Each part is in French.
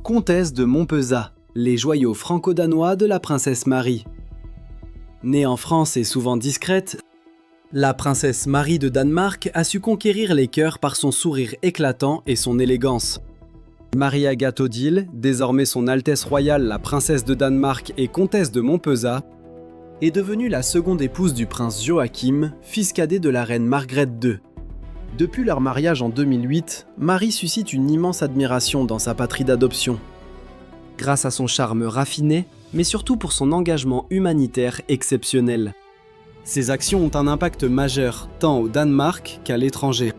Comtesse de Montpezat, les joyaux franco-danois de la princesse Marie. Née en France et souvent discrète, la princesse Marie de Danemark a su conquérir les cœurs par son sourire éclatant et son élégance. Marie-Agathe Odile, désormais son Altesse royale la princesse de Danemark et comtesse de Montpezat, est devenue la seconde épouse du prince Joachim, fils cadet de la reine Margrethe II. Depuis leur mariage en 2008, Marie suscite une immense admiration dans sa patrie d'adoption. Grâce à son charme raffiné, mais surtout pour son engagement humanitaire exceptionnel. Ses actions ont un impact majeur, tant au Danemark qu'à l'étranger.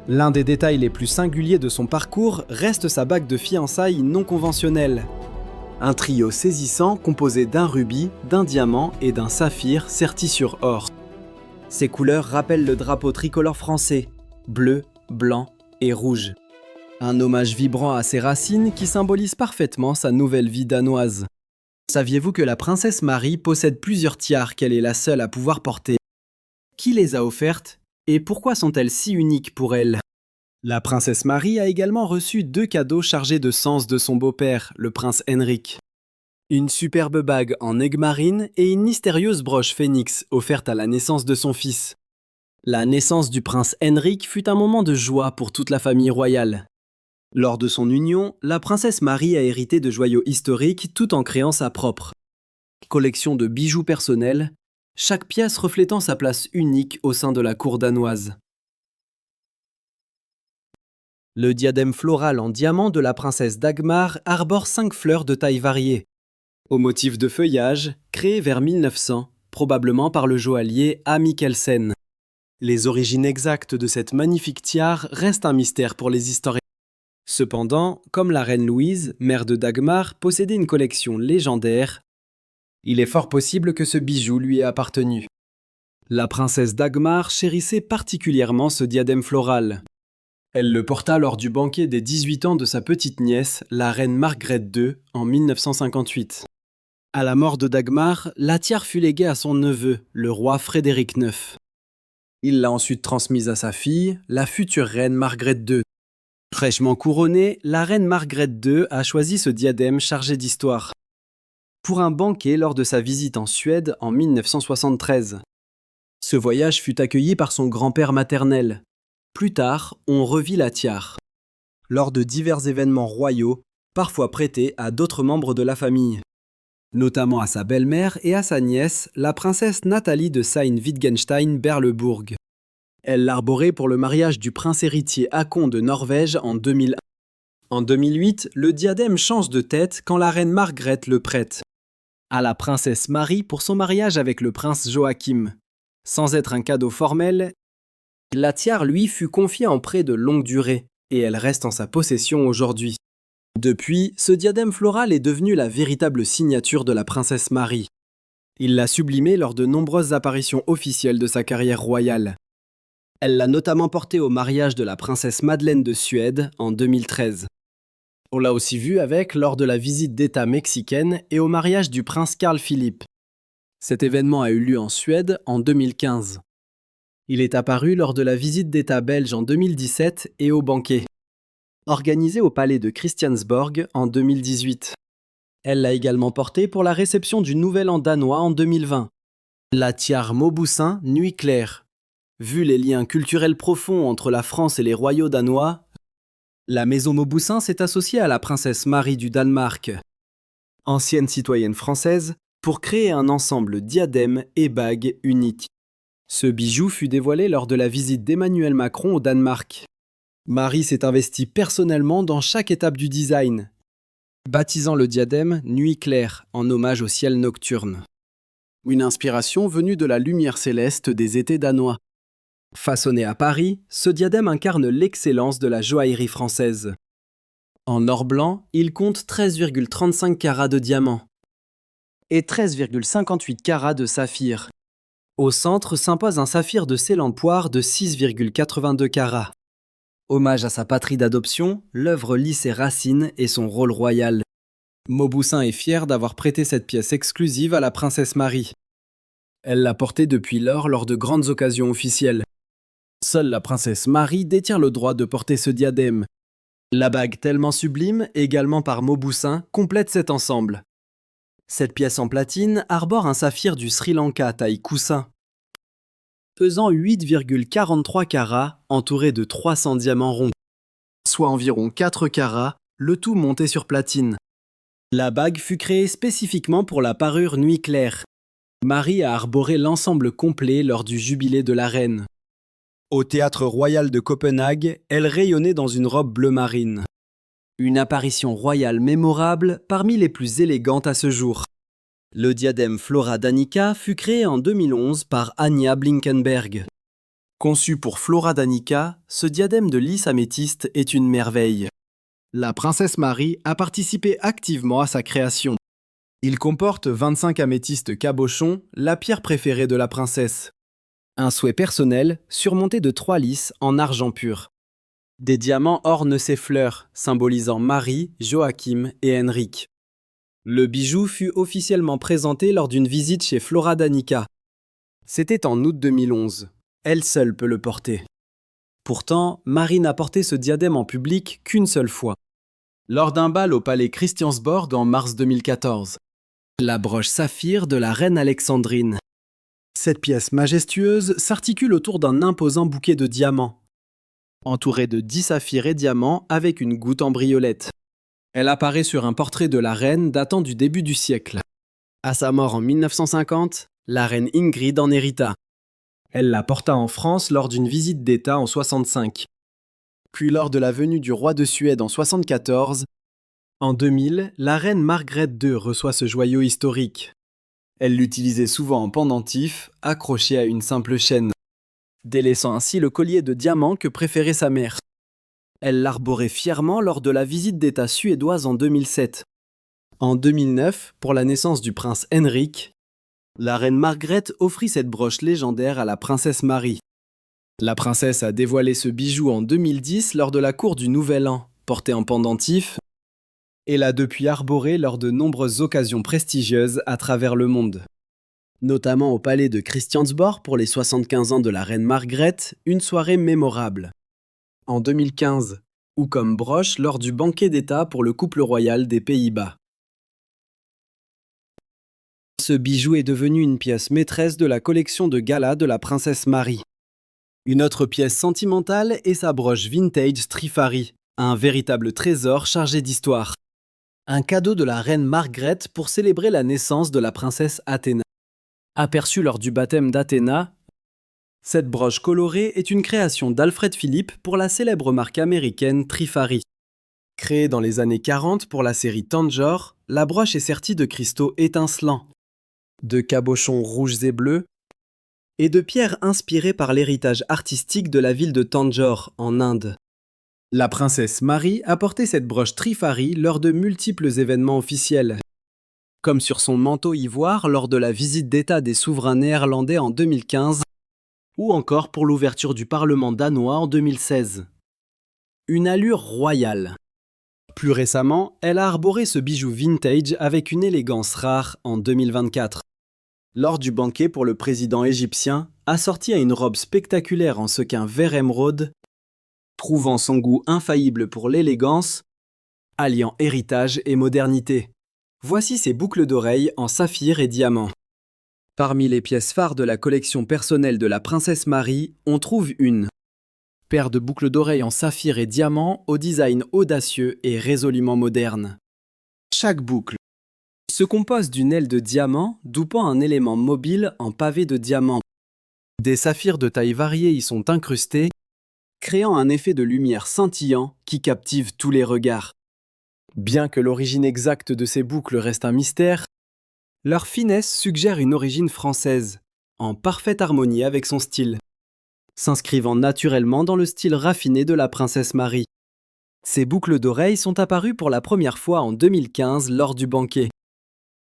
L'un des détails les plus singuliers de son parcours reste sa bague de fiançailles non conventionnelle. Un trio saisissant composé d'un rubis, d'un diamant et d'un saphir serti sur or. Ces couleurs rappellent le drapeau tricolore français, bleu, blanc et rouge. Un hommage vibrant à ses racines qui symbolise parfaitement sa nouvelle vie danoise. Saviez-vous que la princesse Marie possède plusieurs tiares qu'elle est la seule à pouvoir porter? Qui les a offertes et pourquoi sont-elles si uniques pour elle? La princesse Marie a également reçu 2 cadeaux chargés de sens de son beau-père, le prince Henrik. Une superbe bague en aigue marine et une mystérieuse broche phénix offerte à la naissance de son fils. La naissance du prince Henrik fut un moment de joie pour toute la famille royale. Lors de son union, la princesse Marie a hérité de joyaux historiques tout en créant sa propre collection de bijoux personnels, chaque pièce reflétant sa place unique au sein de la cour danoise. Le diadème floral en diamant de la princesse Dagmar arbore 5 fleurs de taille variée, au motif de feuillage, créé vers 1900, probablement par le joaillier A. Mikkelsen. Les origines exactes de cette magnifique tiare restent un mystère pour les historiens. Cependant, comme la reine Louise, mère de Dagmar, possédait une collection légendaire, il est fort possible que ce bijou lui ait appartenu. La princesse Dagmar chérissait particulièrement ce diadème floral. Elle le porta lors du banquet des 18 ans de sa petite nièce, la reine Margrethe II, en 1958. À la mort de Dagmar, la tiare fut léguée à son neveu, le roi Frédéric IX. Il l'a ensuite transmise à sa fille, la future reine Margrethe II. Fraîchement couronnée, la reine Margrethe II a choisi ce diadème chargé d'histoire pour un banquet lors de sa visite en Suède en 1973. Ce voyage fut accueilli par son grand-père maternel. Plus tard, on revit la tiare lors de divers événements royaux, parfois prêtés à d'autres membres de la famille, notamment à sa belle-mère et à sa nièce, la princesse Nathalie de Sayn-Wittgenstein-Berleburg. Elle l'arborait pour le mariage du prince héritier Håkon de Norvège en 2001. En 2008, le diadème change de tête quand la reine Margrethe le prête à la princesse Marie pour son mariage avec le prince Joachim. Sans être un cadeau formel, la tiare lui fut confiée en prêt de longue durée et elle reste en sa possession aujourd'hui. Depuis, ce diadème floral est devenu la véritable signature de la princesse Marie. Il l'a sublimée lors de nombreuses apparitions officielles de sa carrière royale. Elle l'a notamment porté au mariage de la princesse Madeleine de Suède en 2013. On l'a aussi vue avec lors de la visite d'État mexicaine et au mariage du prince Carl Philippe. Cet événement a eu lieu en Suède en 2015. Il est apparu lors de la visite d'État belge en 2017 et au banquet organisé au palais de Christiansborg en 2018. Elle l'a également porté pour la réception du Nouvel An danois en 2020. La tiare Mauboussin Nuit Claire. Vu les liens culturels profonds entre la France et les royaumes danois, la maison Mauboussin s'est associée à la princesse Marie du Danemark, ancienne citoyenne française, pour créer un ensemble diadème et bague unique. Ce bijou fut dévoilé lors de la visite d'Emmanuel Macron au Danemark. Marie s'est investie personnellement dans chaque étape du design, baptisant le diadème Nuit Claire en hommage au ciel nocturne. Une inspiration venue de la lumière céleste des étés danois. Façonné à Paris, ce diadème incarne l'excellence de la joaillerie française. En or blanc, il compte 13,35 carats de diamant et 13,58 carats de saphir. Au centre s'impose un saphir de Ceylan-Poire de 6,82 carats. Hommage à sa patrie d'adoption, l'œuvre lie ses racines et son rôle royal. Mauboussin est fier d'avoir prêté cette pièce exclusive à la princesse Marie. Elle l'a portée depuis lors de grandes occasions officielles. Seule la princesse Marie détient le droit de porter ce diadème. La bague tellement sublime, également par Mauboussin, complète cet ensemble. Cette pièce en platine arbore un saphir du Sri Lanka taille coussin, pesant 8,43 carats, entouré de 300 diamants ronds, soit environ 4 carats, le tout monté sur platine. La bague fut créée spécifiquement pour la parure Nuit Claire. Marie a arboré l'ensemble complet lors du jubilé de la reine. Au théâtre royal de Copenhague, elle rayonnait dans une robe bleu marine. Une apparition royale mémorable parmi les plus élégantes à ce jour. Le diadème Flora Danica fut créé en 2011 par Anja Blinkenberg. Conçu pour Flora Danica, ce diadème de lys améthyste est une merveille. La princesse Marie a participé activement à sa création. Il comporte 25 améthystes cabochons, la pierre préférée de la princesse. Un souhait personnel surmonté de 3 lys en argent pur. Des diamants ornent ses fleurs, symbolisant Marie, Joachim et Henrik. Le bijou fut officiellement présenté lors d'une visite chez Flora Danica. C'était en août 2011. Elle seule peut le porter. Pourtant, Marie n'a porté ce diadème en public qu'une seule fois. Lors d'un bal au palais Christiansborg en mars 2014. La broche saphir de la reine Alexandrine. Cette pièce majestueuse s'articule autour d'un imposant bouquet de diamants, entouré de 10 saphirs et diamants avec une goutte en briolette. Elle apparaît sur un portrait de la reine datant du début du siècle. À sa mort en 1950, la reine Ingrid en hérita. Elle la porta en France lors d'une visite d'État en 65. Puis lors de la venue du roi de Suède en 74, en 2000, la reine Margrethe II reçoit ce joyau historique. Elle l'utilisait souvent en pendentif, accroché à une simple chaîne, délaissant ainsi le collier de diamants que préférait sa mère. Elle l'arborait fièrement lors de la visite d'État suédoise en 2007. En 2009, pour la naissance du prince Henrik, la reine Margrethe offrit cette broche légendaire à la princesse Marie. La princesse a dévoilé ce bijou en 2010 lors de la cour du Nouvel An, porté en pendentif, et l'a depuis arboré lors de nombreuses occasions prestigieuses à travers le monde. Notamment au palais de Christiansborg pour les 75 ans de la reine Margrethe, une soirée mémorable. En 2015, ou comme broche lors du banquet d'État pour le couple royal des Pays-Bas. Ce bijou est devenu une pièce maîtresse de la collection de gala de la princesse Marie. Une autre pièce sentimentale est sa broche vintage Strifari, un véritable trésor chargé d'histoire. Un cadeau de la reine Margrethe pour célébrer la naissance de la princesse Athéna. Aperçue lors du baptême d'Athéna, cette broche colorée est une création d'Alfred Philippe pour la célèbre marque américaine Trifari. Créée dans les années 40 pour la série Tanjore, la broche est sertie de cristaux étincelants, de cabochons rouges et bleus, et de pierres inspirées par l'héritage artistique de la ville de Tanjore, en Inde. La princesse Marie a porté cette broche Trifari lors de multiples événements officiels, comme sur son manteau ivoire lors de la visite d'État des souverains néerlandais en 2015, ou encore pour l'ouverture du Parlement danois en 2016. Une allure royale. Plus récemment, elle a arboré ce bijou vintage avec une élégance rare en 2024. Lors du banquet pour le président égyptien, assorti à une robe spectaculaire en sequin vert émeraude, prouvant son goût infaillible pour l'élégance, alliant héritage et modernité. Voici ses boucles d'oreilles en saphir et diamant. Parmi les pièces phares de la collection personnelle de la princesse Marie, on trouve une paire de boucles d'oreilles en saphir et diamant au design audacieux et résolument moderne. Chaque boucle se compose d'une aile de diamant doupant un élément mobile en pavé de diamant. Des saphirs de taille variée y sont incrustés, créant un effet de lumière scintillant qui captive tous les regards. Bien que l'origine exacte de ces boucles reste un mystère, leur finesse suggère une origine française, en parfaite harmonie avec son style, s'inscrivant naturellement dans le style raffiné de la princesse Marie. Ces boucles d'oreilles sont apparues pour la première fois en 2015 lors du banquet,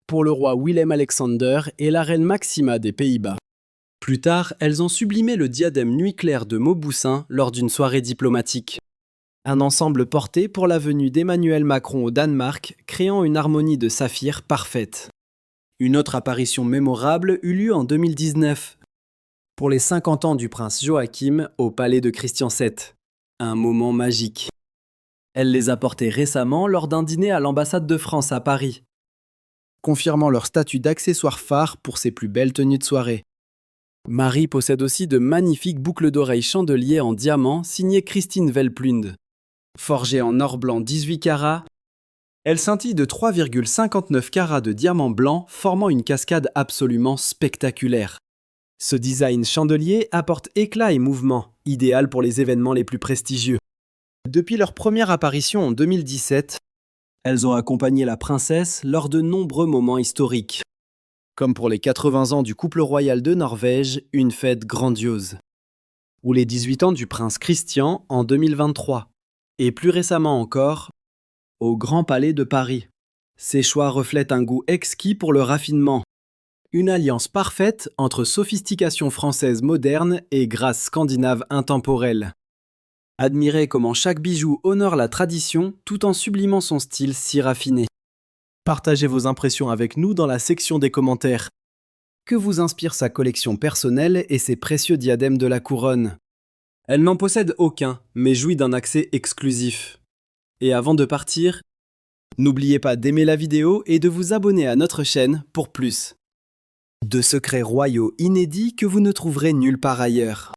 pour le roi Willem-Alexander et la reine Maxima des Pays-Bas. Plus tard, elles ont sublimé le diadème Nuit Claire de Mauboussin lors d'une soirée diplomatique. Un ensemble porté pour la venue d'Emmanuel Macron au Danemark, créant une harmonie de saphir parfaite. Une autre apparition mémorable eut lieu en 2019, pour les 50 ans du prince Joachim au palais de Christian VII. Un moment magique. Elle les a portés récemment lors d'un dîner à l'ambassade de France à Paris, confirmant leur statut d'accessoire phare pour ses plus belles tenues de soirée. Marie possède aussi de magnifiques boucles d'oreilles chandeliers en diamant signées Christine Velplund. Forgées en or blanc 18 carats, elles scintillent de 3,59 carats de diamant blanc, formant une cascade absolument spectaculaire. Ce design chandelier apporte éclat et mouvement, idéal pour les événements les plus prestigieux. Depuis leur première apparition en 2017, elles ont accompagné la princesse lors de nombreux moments historiques. Comme pour les 80 ans du couple royal de Norvège, une fête grandiose. Ou les 18 ans du prince Christian en 2023. Et plus récemment encore, au Grand Palais de Paris. Ces choix reflètent un goût exquis pour le raffinement. Une alliance parfaite entre sophistication française moderne et grâce scandinave intemporelle. Admirez comment chaque bijou honore la tradition tout en sublimant son style si raffiné. Partagez vos impressions avec nous dans la section des commentaires. Que vous inspire sa collection personnelle et ses précieux diadèmes de la couronne? Elle n'en possède aucun, mais jouit d'un accès exclusif. Et avant de partir, n'oubliez pas d'aimer la vidéo et de vous abonner à notre chaîne pour plus de secrets royaux inédits que vous ne trouverez nulle part ailleurs.